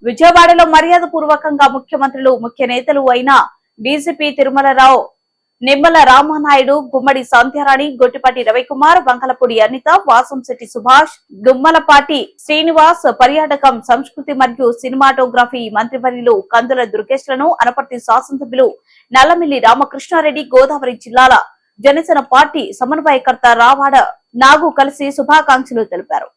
విజయవాడలో మర్యాద పూర్వకంగా ముఖ్యమంత్రులు ముఖ్య నేతలు అయిన డీజీపీ తిరుమలరావు, నిమ్మల రామానాయుడు, గుమ్మడి సంధ్యారాణి, గొట్టిపాటి రవికుమార్, వంకలపూడి అనిత, వాసంశెట్టి సుభాష్, దుమ్మలపాటి శ్రీనివాస్, పర్యాటకం, సంస్కృతి మరియు సినిమాటోగ్రఫీ మంత్రివర్యులు కందుల దుర్గేష్లను, అనపర్తి శాసనసభ్యులు నల్లమిల్లి రామకృష్ణారెడ్డి, గోదావరి జిల్లాల జనసేన పార్టీ సమన్వయకర్త రావాడ నాగు కలిసి శుభాకాంక్షలు తెలిపారు.